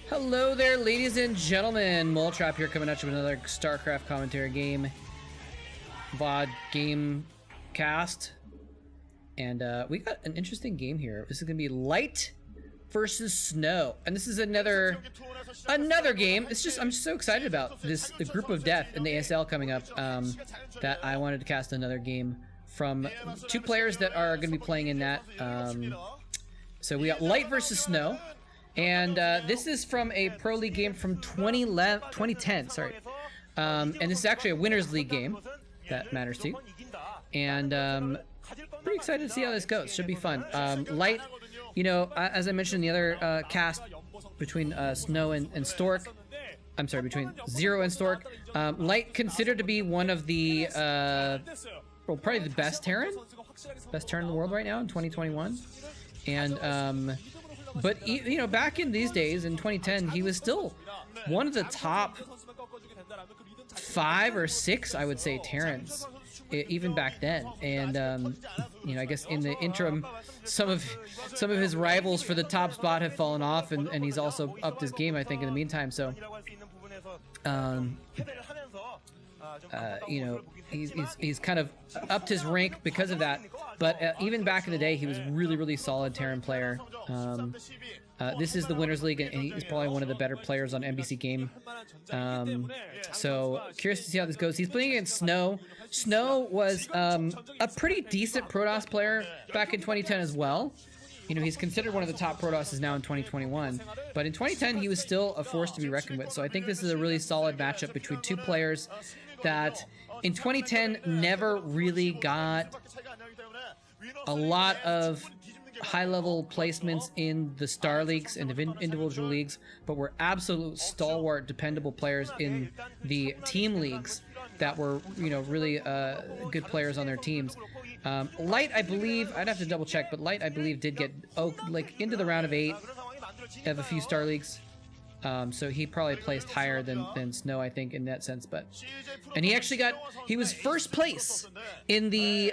Hello there, ladies and gentlemen. Moletrap here, coming at you with another StarCraft commentary game, VOD game cast. And we got an interesting game here. This is gonna be Light versus Snow, and this is another game. It's just I'm so excited about this, the Group of Death in the ASL coming up, that I wanted to cast another game from two players that are gonna be playing in that. So we got Light versus Snow. And this is from a Pro League game from 2010, sorry. And this is actually a Winners League game, that matters too. And pretty excited to see how this goes. Should be fun. Light, you know, as I mentioned in the other cast between Snow and Stork, I'm sorry, between Zero and Stork, Light considered to be one of the, well, probably the best Terran in the world right now in 2021. And, but, you know, back in these days, in 2010, he was still one of the top 5 or 6, I would say, Terrans, even back then. And, you know, I guess in the interim, some of his rivals for the top spot have fallen off, and he's also upped his game, I think, in the meantime. So, you know, he's kind of upped his rank because of that. But even back in the day, he was really solid Terran player. This is the Winners League, and he's probably one of the better players on NBC Game. So curious to see how this goes. He's playing against Snow. Snow was a pretty decent Protoss player back in 2010 as well. You know, he's considered one of the top Protosses now in 2021. But in 2010, he was still a force to be reckoned with. So I think this is a really solid matchup between two players that in 2010 never really got a lot of high-level placements in the Star Leagues and the individual leagues, but were absolute stalwart, dependable players in the team leagues that were, you know, really good players on their teams. Light, I believe, I'd have to double check, but Light, I believe, did get like into the round of 8 of a few Star Leagues. So he probably placed higher than Snow, I think, in that sense. But and he actually he was first place in the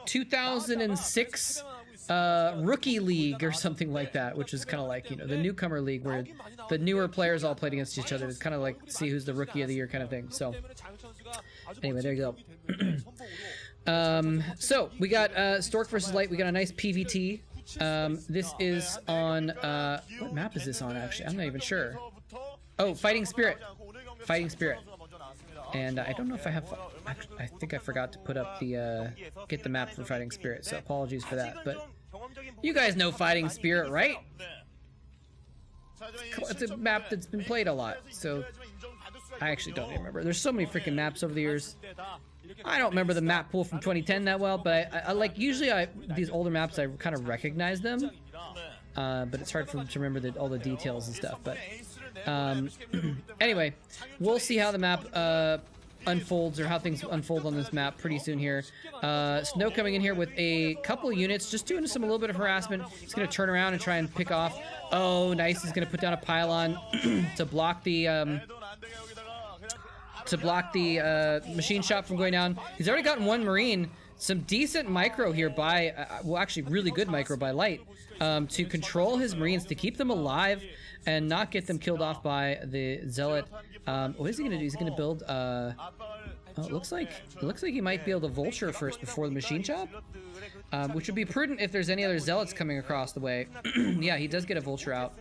2006 Rookie League or something like that, which is kind of like, you know, the newcomer league where the newer players all played against each other. It's kind of like see who's the Rookie of the Year kind of thing. So anyway, there you go. So we got Stork versus Light. We got a nice PVT. This is on, what map is this on, actually? I'm not even sure. Oh, Fighting Spirit. Fighting Spirit. And I don't know if I have, I think I forgot to put up the, get the map for Fighting Spirit, so apologies for that. But you guys know Fighting Spirit, right? It's a map that's been played a lot, so I actually don't remember. There's so many freaking maps over the years. I don't remember the map pool from 2010 that well, but I like, usually these older maps, I kind of recognize them, but it's hard to remember all the details and stuff. But anyway, we'll see how the map unfolds, or how things unfold on this map pretty soon here. Snow coming in here with a couple of units, just doing a little bit of harassment. He's going to turn around and try and pick off. Oh, nice. He's going to put down a pylon to block the machine shop from going down. He's already gotten one Marine. Some decent micro here by, well, actually really good micro by Light, to control his Marines, to keep them alive and not get them killed off by the Zealot. What is he gonna do? He's gonna build, oh, it looks like he might be able to Vulture first before the machine shop, which would be prudent if there's any other Zealots coming across the way. Yeah, he does get a Vulture out.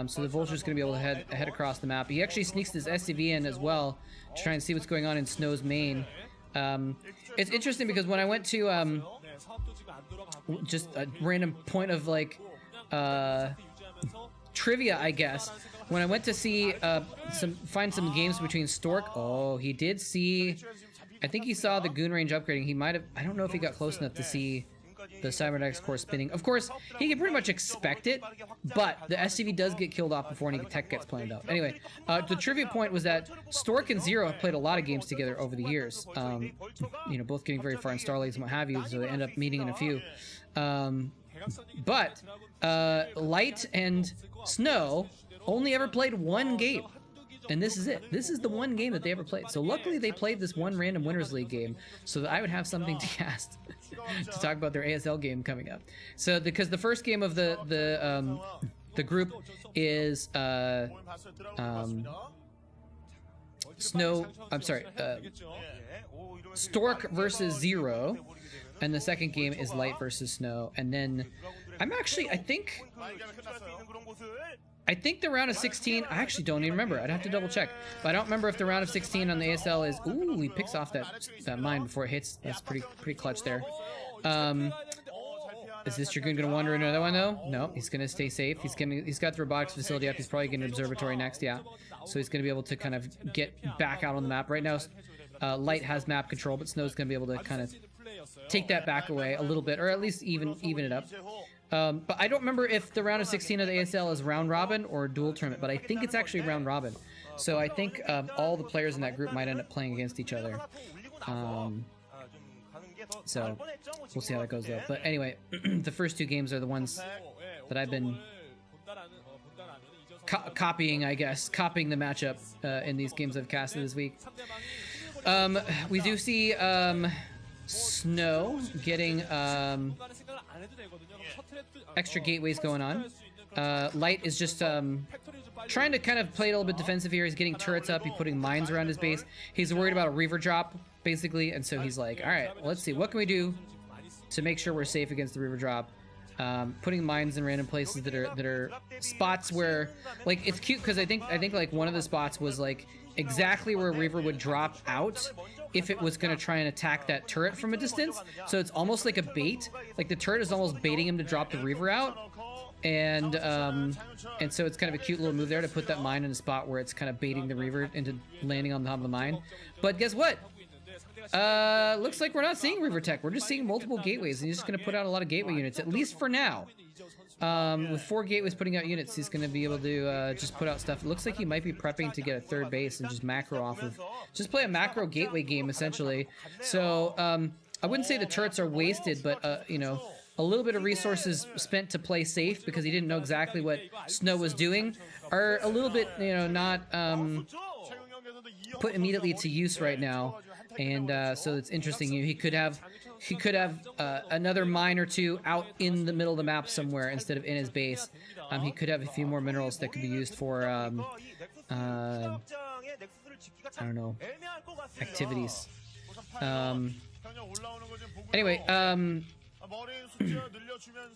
So the Vulture's gonna be able to head across the map. He actually sneaks his SCV in as well to try and see what's going on in Snow's main. It's interesting because when I went to just a random point of like trivia, I guess, when I went to see find some games between Stork, oh, he did see, I think he saw the Goon range upgrading. He might have, I don't know if he got close enough to see the Cybernetics core spinning. Of course, he can pretty much expect it, but the SCV does get killed off before any tech gets planned out. Anyway, the trivia point was that Stork and Zero have played a lot of games together over the years. You know, both getting very far in Star Leagues and what have you, so they end up meeting in a few. But Light and Snow only ever played one game. And this is it. This is the one game that they ever played. So luckily they played this one random Winners League game so that I would have something to cast to talk about their ASL game coming up. So because the first game of the the group is Stork versus Zero, and the second game is Light versus Snow. And then I think the round of 16, I actually don't even remember. I'd have to double check. But I don't remember if the round of 16 on the ASL is, ooh, he picks off that mine before it hits. That's pretty clutch there. Is this Dragoon gonna wander into another one though? No, he's gonna stay safe. He's got the robotics facility up. He's probably getting an observatory next, yeah. So he's gonna be able to kind of get back out on the map. Right now, Light has map control, but Snow's gonna be able to kind of take that back away a little bit, or at least even it up. But I don't remember if the round of 16 of the ASL is round robin or dual tournament, but I think it's actually round robin. So I think all the players in that group might end up playing against each other. So we'll see how that goes though. But anyway, the first two games are the ones that I've been copying, I guess. Copying the matchup in these games I've casted this week. We do see Snow getting extra gateways going on. Light is just trying to kind of play it a little bit defensive here. He's getting turrets up. He's putting mines around his base. He's worried about a Reaver drop, basically, and so he's like, all right, well, let's see. What can we do to make sure we're safe against the Reaver drop? Putting mines in random places that are spots where, like, it's cute because I think like one of the spots was like exactly where Reaver would drop out if it was going to try and attack that turret from a distance. So it's almost like a bait. Like the turret is almost baiting him to drop the Reaver out. And so it's kind of a cute little move there to put that mine in a spot where it's kind of baiting the Reaver into landing on the top of the mine. But guess what? Looks like we're not seeing Reaver tech. We're just seeing multiple gateways, and he's just going to put out a lot of gateway units, at least for now. With 4 gateways putting out units, he's going to be able to just put out stuff. It looks like he might be prepping to get a third base and just macro off of, just play a macro gateway game essentially. So I wouldn't say the turrets are wasted, but you know, a little bit of resources spent to play safe because he didn't know exactly what Snow was doing are a little bit, you know, not put immediately to use right now. And so it's interesting. He could have another mine or two out in the middle of the map somewhere instead of in his base. He could have a few more minerals that could be used for I don't know, activities. Anyway,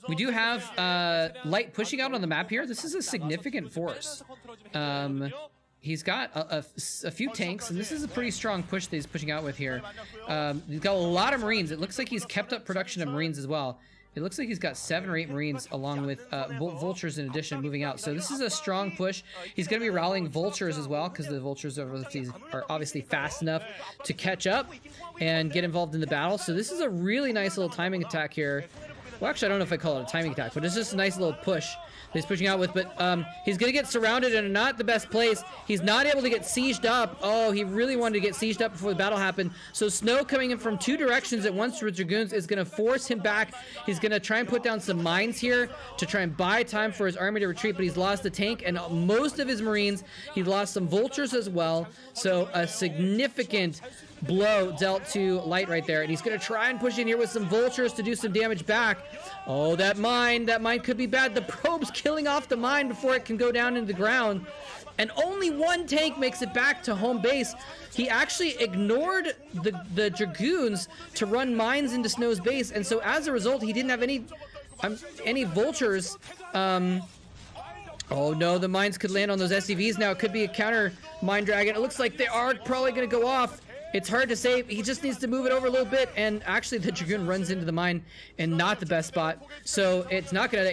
we do have Light pushing out on the map here. This is a significant force. He's got a few tanks, and this is a pretty strong push that he's pushing out with here. He's got a lot of Marines. It looks like he's kept up production of Marines as well. It looks like he's got 7 or 8 Marines along with Vultures in addition moving out. So this is a strong push. He's going to be rallying Vultures as well because the Vultures are obviously fast enough to catch up and get involved in the battle. So this is a really nice little timing attack here. Well, actually, I don't know if I call it a timing attack, but it's just a nice little push that he's pushing out with. But he's going to get surrounded in not the best place. He's not able to get sieged up. Oh, he really wanted to get sieged up before the battle happened. So Snow coming in from 2 directions at once with Dragoons is going to force him back. He's going to try and put down some mines here to try and buy time for his army to retreat, but he's lost the tank and most of his Marines. He's lost some Vultures as well. So a significant blow dealt to Light right there, and he's going to try and push in here with some Vultures to do some damage back. Oh, that mine could be bad. The probe's killing off the mine before it can go down into the ground, and only 1 tank makes it back to home base. He actually ignored the Dragoons to run mines into Snow's base, and so as a result, he didn't have any Vultures. Oh no, the mines could land on those SCVs now. It could be a counter mine dragon. It looks like they are probably going to go off. It's hard to say. He just needs to move it over a little bit, and actually the Dragoon runs into the mine in not the best spot. So it's not gonna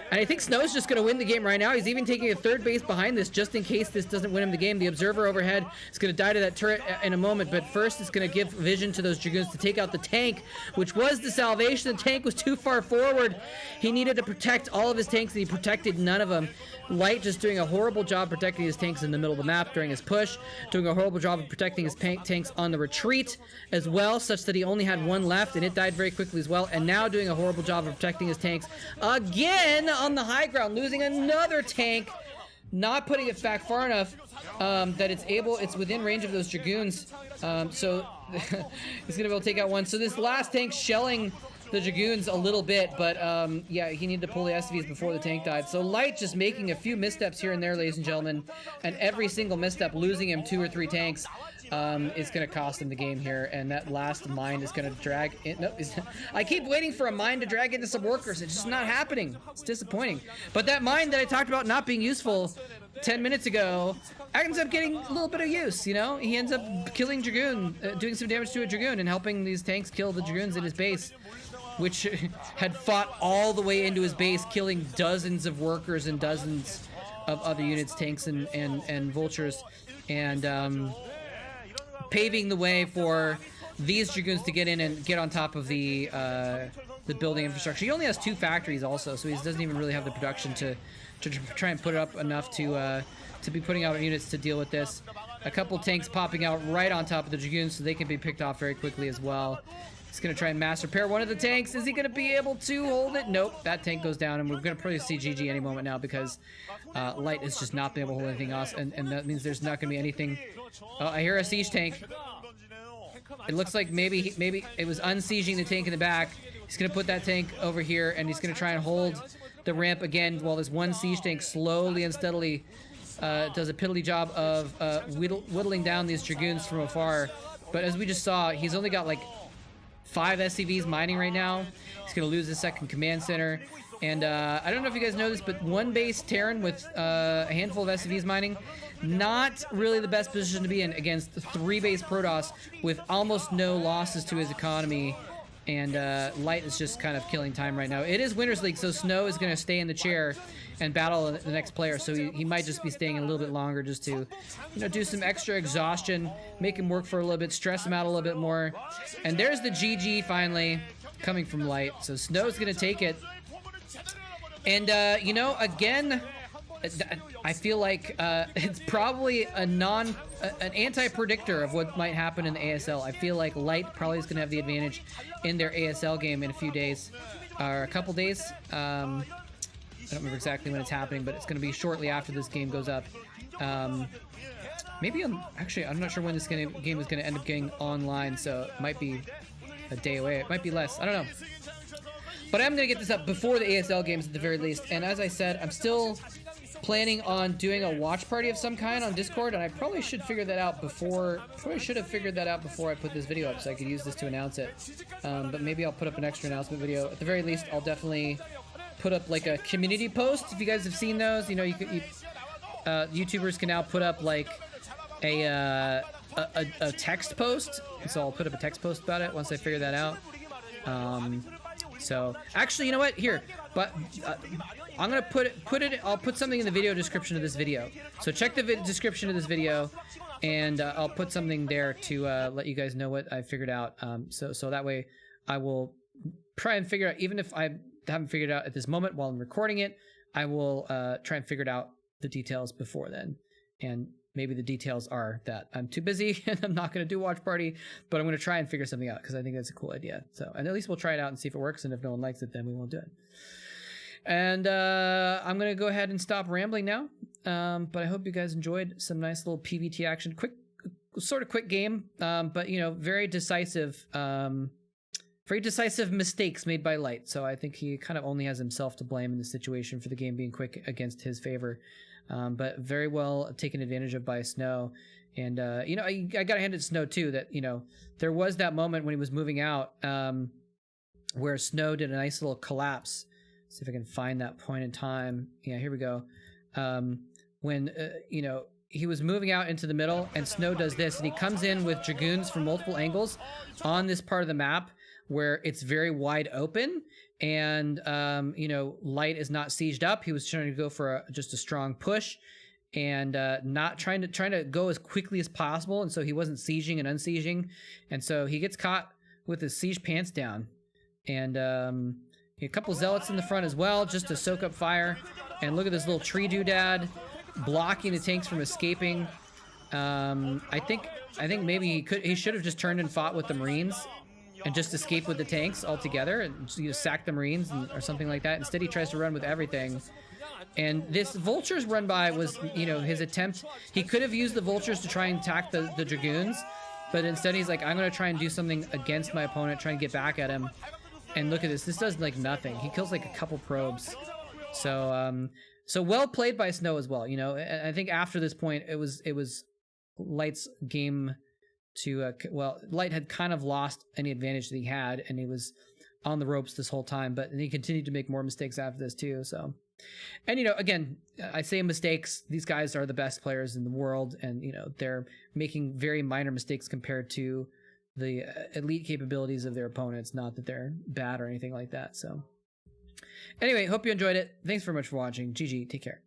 and I think Snow's just gonna win the game right now. He's even taking a 3rd base behind this just in case this doesn't win him the game. The observer overhead is gonna die to that turret in a moment, but first it's gonna give vision to those Dragoons to take out the tank, which was the salvation. The tank was too far forward. He needed to protect all of his tanks, and he protected none of them. Light just doing a horrible job protecting his tanks in the middle of the map during his push, doing a horrible job of protecting his tanks on the retreat as well, such that he only had 1 left, and it died very quickly as well, and now doing a horrible job of protecting his tanks again on the high ground, losing another tank, not putting it back far enough that it's within range of those Dragoons. So he's gonna be able to take out 1. So this last tank shelling the Dragoons a little bit, but yeah, he needed to pull the SCVs before the tank died. So Light just making a few missteps here and there, ladies and gentlemen, and every single misstep losing him 2 or 3 tanks is going to cost him the game here, and that last mine is going to drag in. Nope, I keep waiting for a mine to drag into some workers. It's just not happening. It's disappointing. But that mine that I talked about not being useful 10 minutes ago ends up getting a little bit of use, you know? He ends up killing Dragoon, doing some damage to a Dragoon and helping these tanks kill the Dragoons in his base, which had fought all the way into his base, killing dozens of workers and dozens of other units, tanks and vultures, and paving the way for these Dragoons to get in and get on top of the building infrastructure. He only has 2 factories also, so he doesn't even really have the production to try and put it up enough to be putting out units to deal with this. A couple tanks popping out right on top of the Dragoons so they can be picked off very quickly as well. He's going to try and mass repair one of the tanks. Is he going to be able to hold it? Nope, that tank goes down, and we're going to probably see GG any moment now because Light is just not been able to hold anything else, and that means there's not going to be anything. I hear a siege tank. It looks like maybe it was unsieging the tank in the back. He's going to put that tank over here, and he's going to try and hold the ramp again while this one siege tank slowly and steadily does a piddly job of whittling down these Dragoons from afar. But as we just saw, he's only got like 5 SCVs mining right now. He's going to lose his second command center. And I don't know if you guys know this, but 1 base Terran with a handful of SCVs mining, not really the best position to be in against 3 base Protoss with almost no losses to his economy. And Light is just kind of killing time right now. It is Winners League, so Snow is going to stay in the chair and battle the next player. So he might just be staying a little bit longer just to, you know, do some extra exhaustion, make him work for a little bit, stress him out a little bit more. And there's the GG finally coming from Light. So Snow's going to take it. And, you know, again, I feel like it's probably an anti-predictor of what might happen in the ASL. I feel like Light probably is going to have the advantage in their ASL game in a few days, or a couple days. I don't remember exactly when it's happening, but it's going to be shortly after this game goes up. Maybe actually, I'm not sure when this game is going to end up getting online, so it might be a day away. It might be less. I don't know. But I'm going to get this up before the ASL games at the very least. And as I said, I'm still planning on doing a watch party of some kind on Discord, and I probably should figure that out before. Probably should have figured that out before I put this video up, so I could use this to announce it. But maybe I'll put up an extra announcement video. At the very least, I'll definitely put up like a community post. If you guys have seen those, you know, YouTubers can now put up like a text post. So I'll put up a text post about it once I figure that out. So actually, you know what? Here, but I'm gonna put it. I'll put something in the video description of this video. So check the description of this video, and I'll put something there to let you guys know what I figured out. So that way, I will try and figure out. Even if I haven't figured it out at this moment while I'm recording it, I will try and figure out the details before then. And maybe the details are that I'm too busy and I'm not going to do watch party, but I'm going to try and figure something out because I think that's a cool idea. So, and at least we'll try it out and see if it works. And if no one likes it, then we won't do it. And I'm going to go ahead and stop rambling now. But I hope you guys enjoyed some nice little PvT action. Sort of quick game, but you know, very decisive mistakes made by Light. So I think he kind of only has himself to blame in the situation for the game being quick against his favor. But very well taken advantage of by Snow. And, you know, I got to hand it to Snow, too, that, you know, there was that moment when he was moving out where Snow did a nice little collapse. See if I can find that point in time. Yeah, here we go. When, you know, he was moving out into the middle and Snow does this. And he comes in with Dragoons from multiple angles on this part of the map where it's very wide open. And, you know, Light is not sieged up. He was trying to go for just a strong push and not trying to go as quickly as possible. And so he wasn't sieging and unsieging. And so he gets caught with his siege pants down. And a couple zealots in the front as well, just to soak up fire. And look at this little tree doodad blocking the tanks from escaping. I think maybe he should have just turned and fought with the Marines and just escape with the tanks altogether and you know, sack the Marines or something like that. Instead, he tries to run with everything. And this Vultures run by was, you know, his attempt. He could have used the Vultures to try and attack the Dragoons, but instead he's like, I'm going to try and do something against my opponent, try and get back at him. And look at this. This does like nothing. He kills like a couple probes. So so well played by Snow as well. You know, I think after this point it was Light's game to well, Light had kind of lost any advantage that he had, and he was on the ropes this whole time, but he continued to make more mistakes after this too. So, and you know, again, I say mistakes. These guys are the best players in the world, and you know, they're making very minor mistakes compared to the elite capabilities of their opponents. Not that they're bad or anything like that. So, anyway, hope you enjoyed it. Thanks very much for watching. GG. Take care.